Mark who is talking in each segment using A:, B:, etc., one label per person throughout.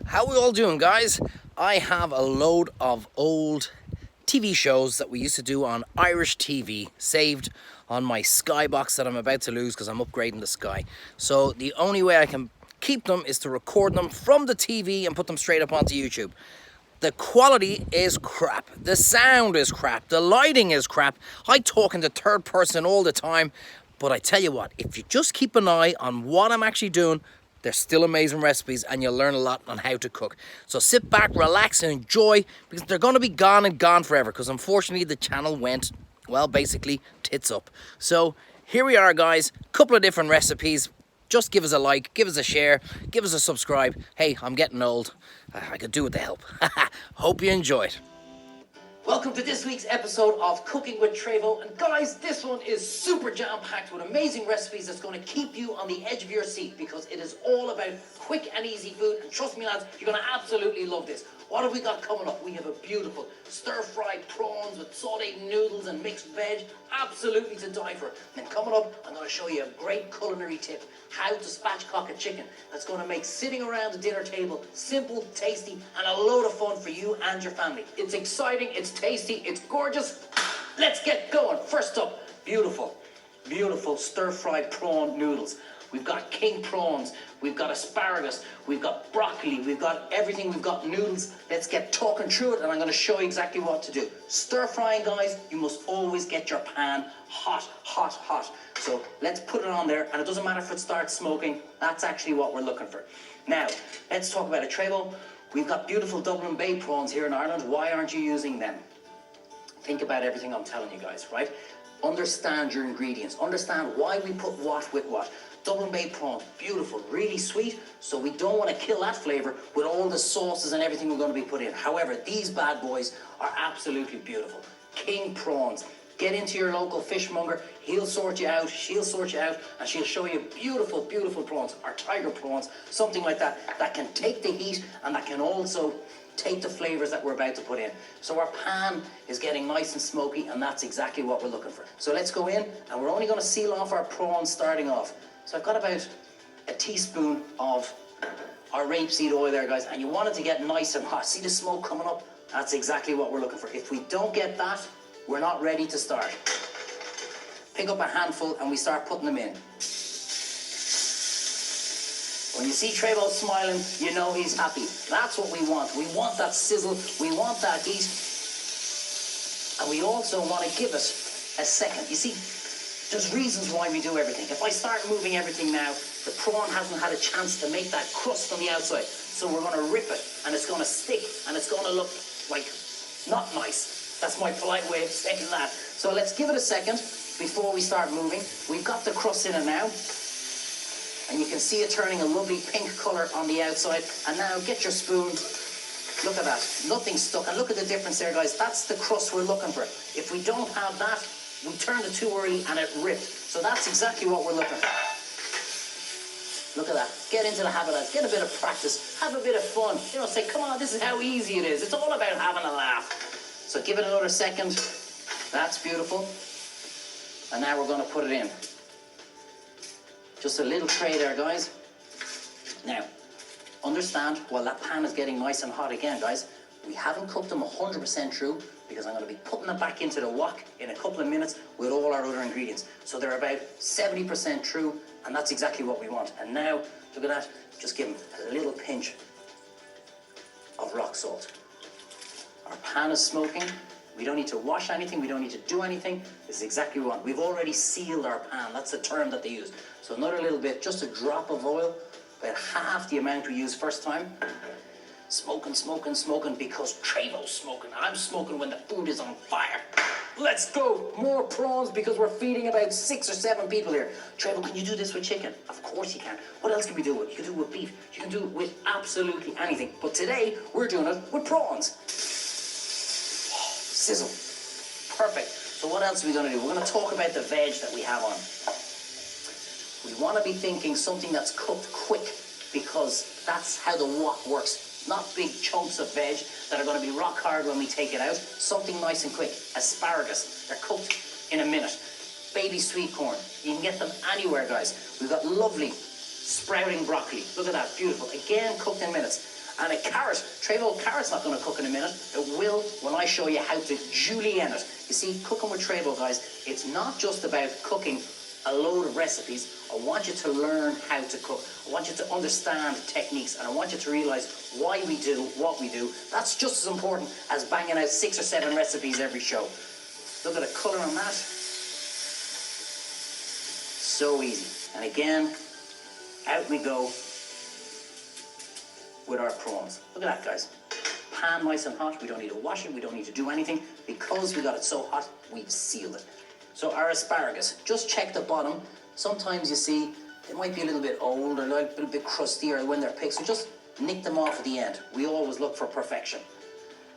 A: How we all doing, guys? I have a load of old TV shows that we used to do on Irish TV saved on my Skybox that I'm about to lose because I'm upgrading the Sky. So the only way I can keep them is to record them from the TV and put them straight up onto YouTube. The quality is crap. The sound is crap. The lighting is crap. I talk in the third person all the time. But I tell you what, if you just keep an eye on what I'm actually doing, they're still amazing recipes and you'll learn a lot on how to cook. So sit back, relax and enjoy, because they're going to be gone and gone forever, because unfortunately the channel went, well, basically tits up. So here we are, guys. Couple of different recipes. Just give us a like, give us a share, give us a subscribe. Hey, I'm getting old. I could do with the help. Hope you enjoyed. Welcome to this week's episode of Cooking with Trevo. And guys, this one is super jam-packed with amazing recipes that's going to keep you on the edge of your seat, because it is all about quick and easy food. And trust me, lads, you're going to absolutely love this. What have we got coming up? We have a beautiful stir-fried prawns with sauteed noodles and mixed veg. Absolutely to die for. And then coming up, I'm going to show you a great culinary tip. How to spatchcock a chicken. That's going to make sitting around the dinner table simple, tasty, and a load of fun for you and your family. It's exciting, it's tasty, it's gorgeous. Let's get going. First up, beautiful stir-fried prawn noodles. We've got king prawns, we've got asparagus, we've got broccoli, we've got everything, we've got noodles. Let's get talking through it, and I'm going to show you exactly what to do. Stir frying, guys, you must always get your pan hot, hot, hot. So let's put it on there, and it doesn't matter if it starts smoking, that's actually what we're looking for. Now, let's talk about it. Trevo, we've got beautiful Dublin Bay prawns here in Ireland. Why aren't you using them? Think about everything I'm telling you guys, right? Understand your ingredients. Understand why we put what with what. Dublin Bay prawn, beautiful, really sweet, so we don't want to kill that flavour with all the sauces and everything we're going to be putting in. However, these bad boys are absolutely beautiful. King prawns. Get into your local fishmonger, he'll sort you out, she'll sort you out, and she'll show you beautiful, beautiful prawns, or tiger prawns, something like that, that can take the heat and that can also take the flavours that we're about to put in. So our pan is getting nice and smoky, and that's exactly what we're looking for. So let's go in, and we're only going to seal off our prawns starting off. So I've got about a teaspoon of our rapeseed oil there, guys, and you want it to get nice and hot. See the smoke coming up? That's exactly what we're looking for. If we don't get that, we're not ready to start. Pick up a handful and we start putting them in. When you see Trevo smiling, you know he's happy. That's what we want. We want that sizzle, we want that heat, and we also want to give it a second. You see, there's reasons why we do everything. If I start moving everything now, the prawn hasn't had a chance to make that crust on the outside. So we're going to rip it, and it's going to stick, and it's going to look like not nice. That's my polite way of saying that. So let's give it a second before we start moving. We've got the crust in it now, and you can see it turning a lovely pink colour on the outside. And now get your spoon. Look at that. Nothing's stuck. And look at the difference there, guys. That's the crust we're looking for. If we don't have that, we turned it too early and it ripped. So that's exactly what we're looking for. Look at that. Get into the habit of that. Get a bit of practice. Have a bit of fun. You know, say, come on, this is how easy it is. It's all about having a laugh. So give it another second. That's beautiful. And now we're going to put it in. Just a little tray there, guys. Now, understand, while that pan is getting nice and hot again, guys, we haven't cooked them 100% through, because I'm going to be putting them back into the wok in a couple of minutes with all our other ingredients. So they're about 70% through, and that's exactly what we want. And now, look at that, just give them a little pinch of rock salt. Our pan is smoking. We don't need to wash anything, we don't need to do anything. This is exactly what we want. We've already sealed our pan, that's the term that they use. So another little bit, just a drop of oil, about half the amount we used first time. Smoking, smoking, smoking, because Trevo's smoking. I'm smoking when the food is on fire. Let's go! More prawns, because we're feeding about 6 or 7 people here. Trevo, can you do this with chicken? Of course you can. What else can we do with it? You can do it with beef. You can do it with absolutely anything. But today, we're doing it with prawns. Sizzle. Perfect. So what else are we going to do? We're going to talk about the veg that we have on. We want to be thinking something that's cooked quick, because that's how the wok works. Not big chunks of veg that are going to be rock hard when we take it out. Something nice and quick. Asparagus. They're cooked in a minute. Baby sweet corn. You can get them anywhere, guys. We've got lovely sprouting broccoli. Look at that. Beautiful. Again, cooked in minutes. And a carrot. Trevo, carrot's not going to cook in a minute. It will when I show you how to julienne it. You see, cooking with Trevo, guys, it's not just about cooking a load of recipes. I want you to learn how to cook. I want you to understand techniques, and I want you to realize why we do what we do. That's just as important as banging out 6 or 7 recipes every show. Look at the colour on that. So easy. And again, out we go with our prawns. Look at that, guys. Pan nice and hot. We don't need to wash it. We don't need to do anything. Because we got it so hot, we've sealed it. So our asparagus, just check the bottom. Sometimes you see they might be a little bit old or a little bit crusty or when they're picked. So just nick them off at the end. We always look for perfection.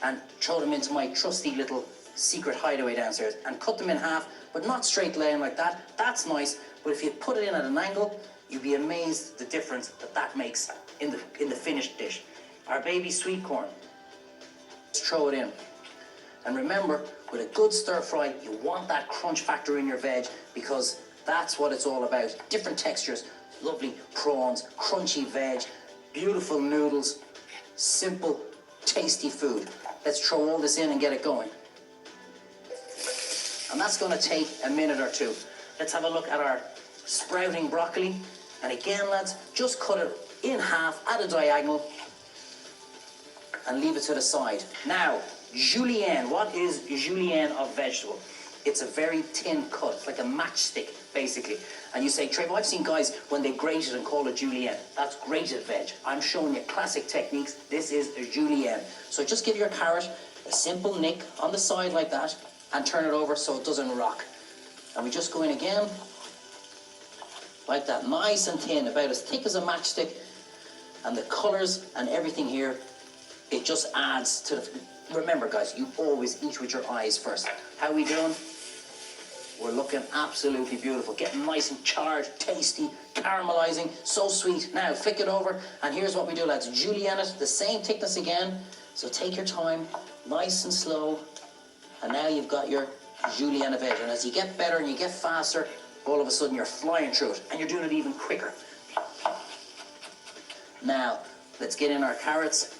A: And throw them into my trusty little secret hideaway downstairs and cut them in half, but not straight laying like that. That's nice. But if you put it in at an angle, you'd be amazed the difference that makes in the finished dish. Our baby sweet corn. Let's throw it in. And remember, with a good stir fry, you want that crunch factor in your veg because that's what it's all about. Different textures, lovely prawns, crunchy veg, beautiful noodles, simple, tasty food. Let's throw all this in and get it going. And that's going to take a minute or two. Let's have a look at our sprouting broccoli. And again, lads, just cut it in half at a diagonal and leave it to the side. Now, julienne. What is julienne of vegetable? It's a very thin cut. It's like a matchstick, basically. And you say, Trevo, I've seen guys when they grate it and call it julienne. That's grated veg. I'm showing you classic techniques. This is a julienne. So just give your carrot a simple nick on the side like that and turn it over so it doesn't rock. And we just go in again, like that, nice and thin, about as thick as a matchstick. And the colours and everything here, it just adds to the... Remember, guys, you always eat with your eyes first. How are we doing? We're looking absolutely beautiful. Getting nice and charred, tasty, caramelizing, so sweet. Now, flick it over, and here's what we do, lads. Julienne it, the same thickness again. So take your time, nice and slow. And now you've got your julienne veg. And as you get better and you get faster, all of a sudden you're flying through it. And you're doing it even quicker. Now, let's get in our carrots.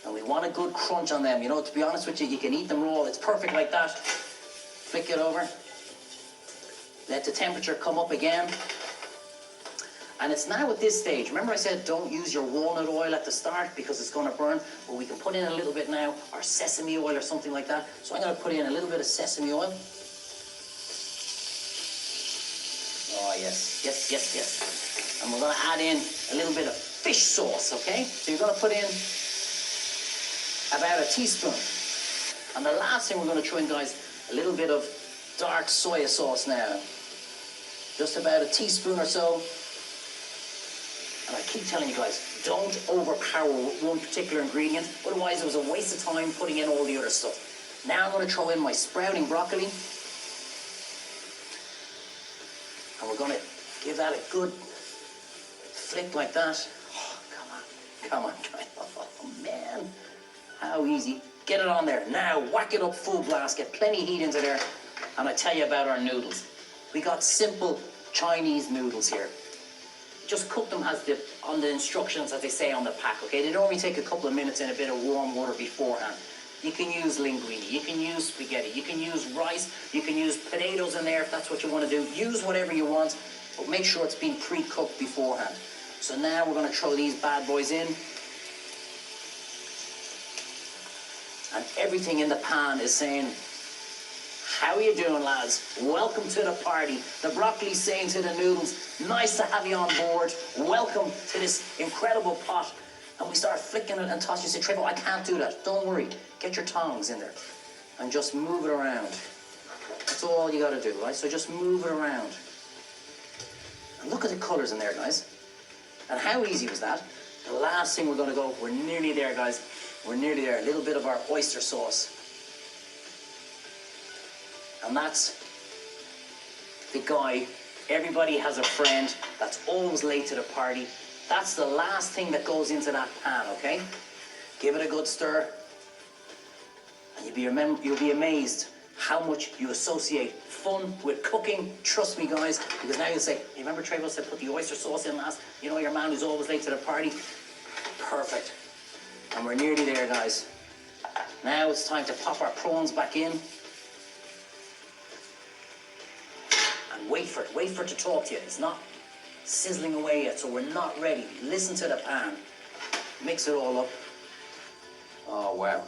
A: And we want a good crunch on them. You know, to be honest with you, you can eat them raw. It's perfect like that. Flick it over. Let the temperature come up again. And it's now at this stage. Remember I said don't use your walnut oil at the start because it's going to burn. But we can put in a little bit now, or sesame oil or something like that. So I'm going to put in a little bit of sesame oil. Oh, yes. Yes, yes, yes. And we're going to add in a little bit of fish sauce, okay? So you're going to put in about a teaspoon. And the last thing we're going to throw in, guys, a little bit of dark soya sauce now. Just about a teaspoon or so. And I keep telling you guys, don't overpower one particular ingredient, otherwise it was a waste of time putting in all the other stuff. Now I'm going to throw in my sprouting broccoli. And we're going to give that a good flick like that. Oh, come on, oh man. How easy. Get it on there. Now, whack it up full blast. Get plenty of heat into there. And I tell you about our noodles. We got simple Chinese noodles here. Just cook them as on the instructions as they say on the pack, okay? They normally take a couple of minutes in a bit of warm water beforehand. You can use linguine. You can use spaghetti. You can use rice. You can use potatoes in there if that's what you want to do. Use whatever you want, but make sure it's been pre-cooked beforehand. So now we're going to throw these bad boys in. And everything in the pan is saying, how are you doing, lads? Welcome to the party. The broccoli's saying to the noodles, nice to have you on board. Welcome to this incredible pot. And we start flicking it and tossing. You say, Trevo, I can't do that. Don't worry. Get your tongs in there and just move it around. That's all you got to do, right? So just move it around. And look at the colors in there, guys. And how easy was that? The last thing we're going to go, we're nearly there, guys. We're nearly there. A little bit of our oyster sauce. And that's the guy. Everybody has a friend that's always late to the party. That's the last thing that goes into that pan, okay? Give it a good stir. And you'll be amazed how much you associate fun with cooking. Trust me, guys, because now you'll say, you remember Trevo said put the oyster sauce in last? You know your man who's always late to the party? Perfect. And we're nearly there, guys. Now it's time to pop our prawns back in. And wait for it to talk to you. It's not sizzling away yet, so we're not ready. Listen to the pan. Mix it all up. Oh, wow.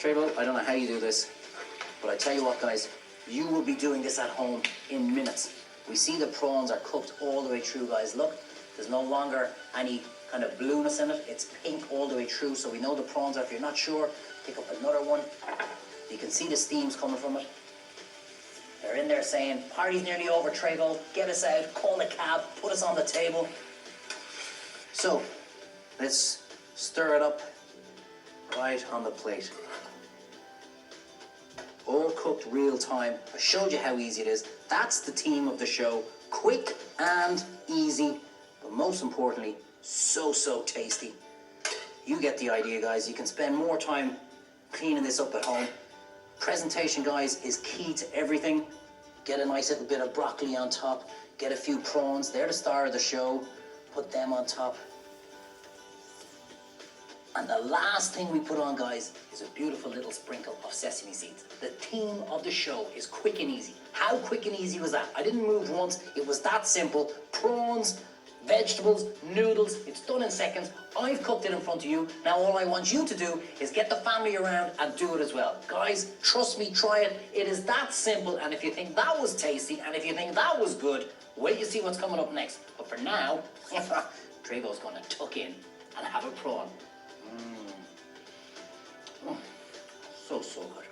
A: Trevo, I don't know how you do this, but I tell you what, guys, you will be doing this at home in minutes. We see the prawns are cooked all the way through, guys. Look, there's no longer any kind of blueness in it. It's pink all the way through, so we know the prawns are. If you're not sure, pick up another one. You can see the steams coming from it. They're in there saying, party's nearly over, Trevo. Get us out, call a cab, put us on the table. So, let's stir it up right on the plate. All cooked real time. I showed you how easy it is. That's the theme of the show. Quick and easy, but most importantly, so tasty. You get the idea, guys. You can spend more time cleaning this up at home. Presentation, guys, is key to everything. Get a nice little bit of broccoli on top. Get a few prawns. They're the star of the show. Put them on top. And the last thing we put on, guys, is a beautiful little sprinkle of sesame seeds. The theme of the show is quick and easy. How quick and easy was that? I didn't move once. It was that simple. Prawns, vegetables, noodles. It's done in seconds. I've cooked it in front of you. Now all I want you to do is get the family around and do it as well. Guys, trust me, try it. It is that simple. And if you think that was tasty, and if you think that was good, wait to see what's coming up next. But for now, Trevo's going to tuck in and have a prawn. So good.